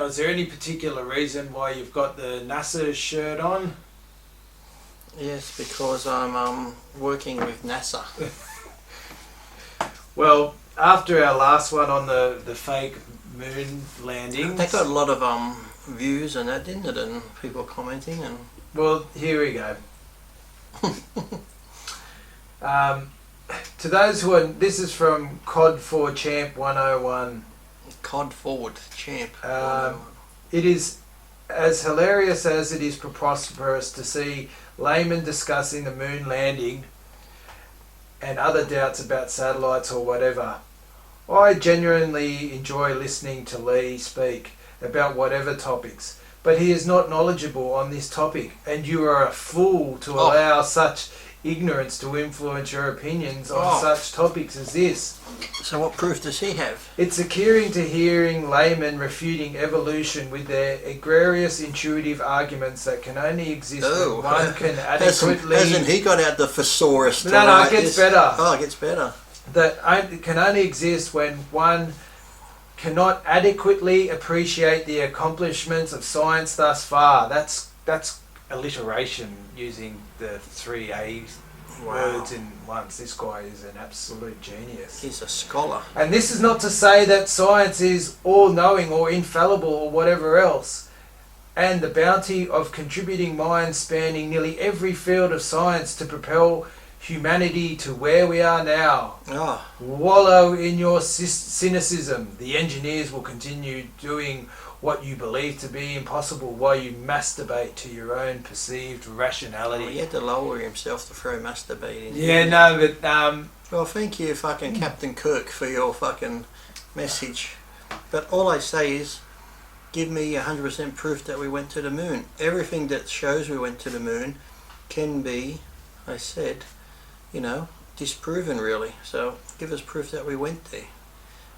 Now, is there any particular reason why you've got the NASA shirt on? Yes, because I'm working with NASA. Well, after our last one on the fake moon landings... They got a lot of views and that, didn't it? And people commenting and... Well, here we go. To those who are... This is from COD4 Champ 101. COD Forward Champ. It is as hilarious as it is preposterous to see laymen discussing the moon landing and other doubts about satellites or whatever. I genuinely enjoy listening to Lee speak about whatever topics, but he is not knowledgeable on this topic, and you are a fool to allow such ignorance to influence your opinions on such topics as this. So what proof does he have? It's occurring to hearing laymen refuting evolution with their egregious intuitive arguments that can only exist when one can adequately... Hasn't he got out the thesaurus? No, it gets better. Oh, it gets better. That can only exist when one cannot adequately appreciate the accomplishments of science thus far. That's alliteration using the 3 A's words in once. This guy is an absolute genius. He's a scholar. And this is not to say that science is all-knowing or infallible or whatever else. And the bounty of contributing minds spanning nearly every field of science to propel humanity to where we are now. Wallow in your cynicism. The engineers will continue doing what you believe to be impossible while you masturbate to your own perceived rationality. He had to lower himself to throw masturbate in. Yeah, no, but... Well, thank you, fucking Captain Kirk, for your fucking message. But all I say is, give me 100% proof that we went to the moon. Everything that shows we went to the moon can be, I said, disproven really. So give us proof that we went there.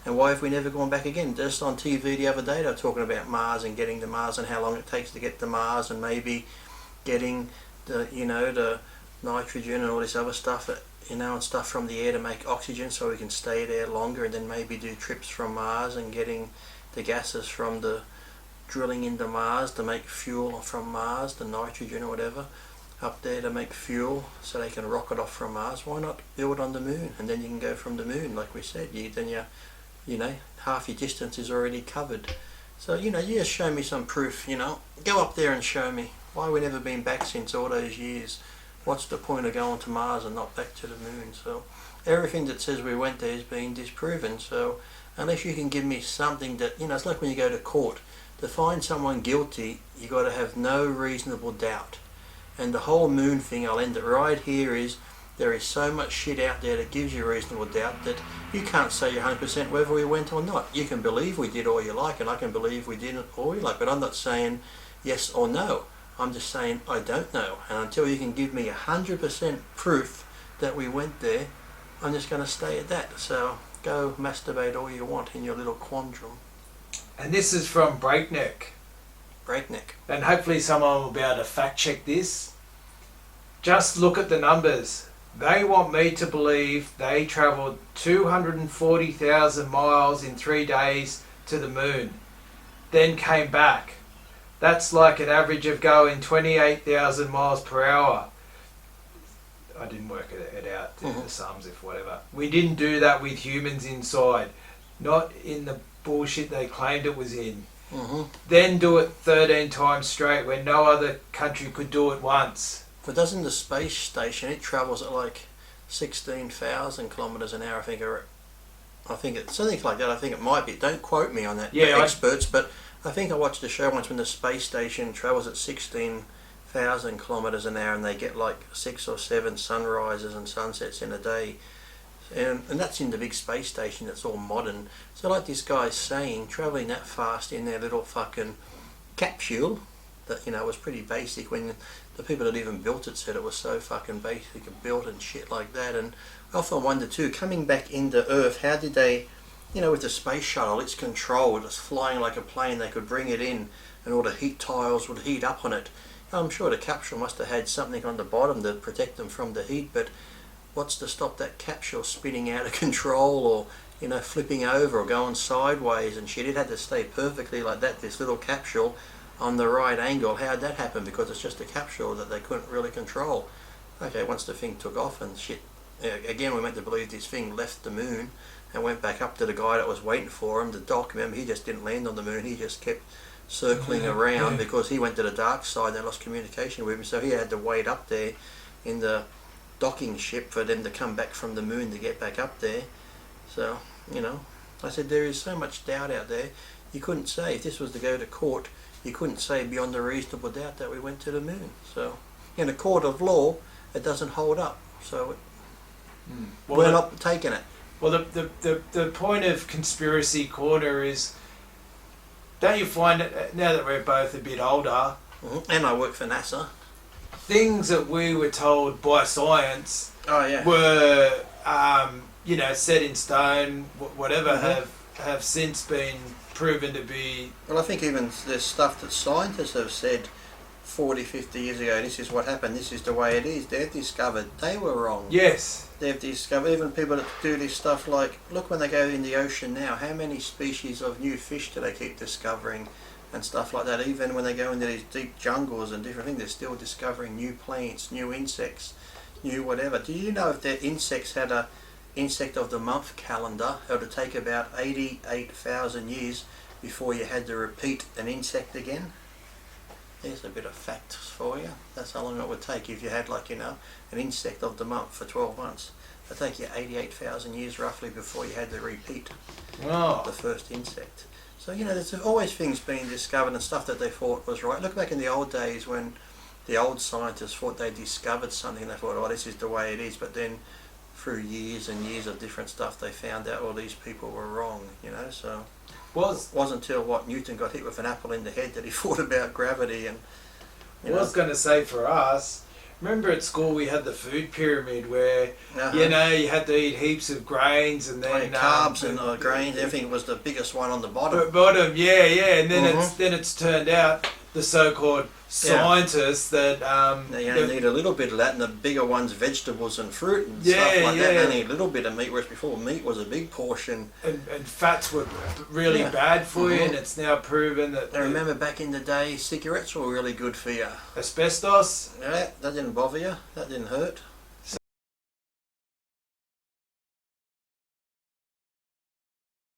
And why have we never gone back again? Just on TV the other day they were talking about Mars and getting to Mars and how long it takes to get to Mars, and maybe getting the the nitrogen and all this other stuff and stuff from the air to make oxygen so we can stay there longer, and then maybe do trips from Mars and getting the gases from the drilling into Mars to make fuel from Mars, the nitrogen or whatever, up there to make fuel so they can rocket off from Mars. Why not build on the moon, and then you can go from the moon, like we said. Half your distance is already covered. So, you just show me some proof, Go up there and show me. Why we never been back since all those years? What's the point of going to Mars and not back to the moon? So, everything that says we went there is being disproven. So, unless you can give me something that, it's like when you go to court. To find someone guilty, you got to have no reasonable doubt. And the whole moon thing, I'll end it right here, is there is so much shit out there that gives you reasonable doubt that you can't say 100% whether we went or not. You can believe we did all you like, and I can believe we didn't all you like, but I'm not saying yes or no. I'm just saying I don't know. And until you can give me 100% proof that we went there, I'm just going to stay at that. So go masturbate all you want in your little quandrum. And this is from Breakneck. And hopefully someone will be able to fact check this. Just look at the numbers. They want me to believe they travelled 240,000 miles in 3 days to the moon, then came back. That's like an average of going 28,000 miles per hour. I didn't work it out, the sums, if whatever. We didn't do that with humans inside. Not in the bullshit they claimed it was in. Then do it 13 times straight when no other country could do it once. But doesn't the space station, it travels at like 16,000 kilometres an hour, I think it's something like that. I think it might be. Don't quote me on that, experts, but I think I watched a show once when the space station travels at 16,000 kilometres an hour, and they get like 6 or 7 sunrises and sunsets in a day. And that's in the big space station that's all modern. So like this guy's saying, travelling that fast in their little fucking capsule that, was pretty basic, when the people that even built it said it was so fucking basic and built and shit like that. And I often wonder too, coming back into Earth, how did they, with the space shuttle, it's controlled, it's flying like a plane, they could bring it in and all the heat tiles would heat up on it. I'm sure the capsule must have had something on the bottom to protect them from the heat, but what's to stop that capsule spinning out of control, or flipping over or going sideways and shit? It had to stay perfectly like that, this little capsule on the right angle. How'd that happen? Because it's just a capsule that they couldn't really control. Okay, once the thing took off and shit, again, we're meant to believe this thing left the moon and went back up to the guy that was waiting for him, the doc. Remember, he just didn't land on the moon, he just kept circling around because he went to the dark side and they lost communication with him, so he had to wait up there in the docking ship for them to come back from the moon to get back up there. So, I said there is so much doubt out there. You couldn't say, if this was to go to court, you couldn't say beyond a reasonable doubt that we went to the moon. So, in a court of law, it doesn't hold up. So, we're not taking it. Well, the point of Conspiracy Corner is, don't you find it, now that we're both a bit older, and I work for NASA, things that we were told by science were, set in stone, whatever, have since been proven to be... Well, I think even there's stuff that scientists have said 40, 50 years ago, this is what happened, this is the way it is. They've discovered they were wrong. Yes. They've discovered, even people that do this stuff, like, look when they go in the ocean now, how many species of new fish do they keep discovering and stuff like that? Even when they go into these deep jungles and different things, they're still discovering new plants, new insects, new whatever. Do you know if their insects had a insect of the month calendar, it would take about 88,000 years before you had to repeat an insect again? There's a bit of facts for you. That's how long it would take if you had, like, an insect of the month for 12 months. It'd take you 88,000 years roughly before you had to repeat the first insect. So, there's always things being discovered and stuff that they thought was right. Look back in the old days when the old scientists thought they discovered something, they thought, oh, this is the way it is, but then through years and years of different stuff they found out, well, these people were wrong, so... It wasn't until Newton got hit with an apple in the head that he thought about gravity. And I was going to say, for us, remember at school we had the food pyramid where you had to eat heaps of grains and then carbs and grains. Everything was the biggest one on the bottom. And then it's turned out the so-called scientists that you only need a little bit of that, and the bigger ones, vegetables and fruit and stuff like that. Only a little bit of meat, whereas before meat was a big portion. And fats were really bad for you, and it's now proven that... I remember back in the day, cigarettes were really good for you. Asbestos? Yeah, that didn't bother you. That didn't hurt.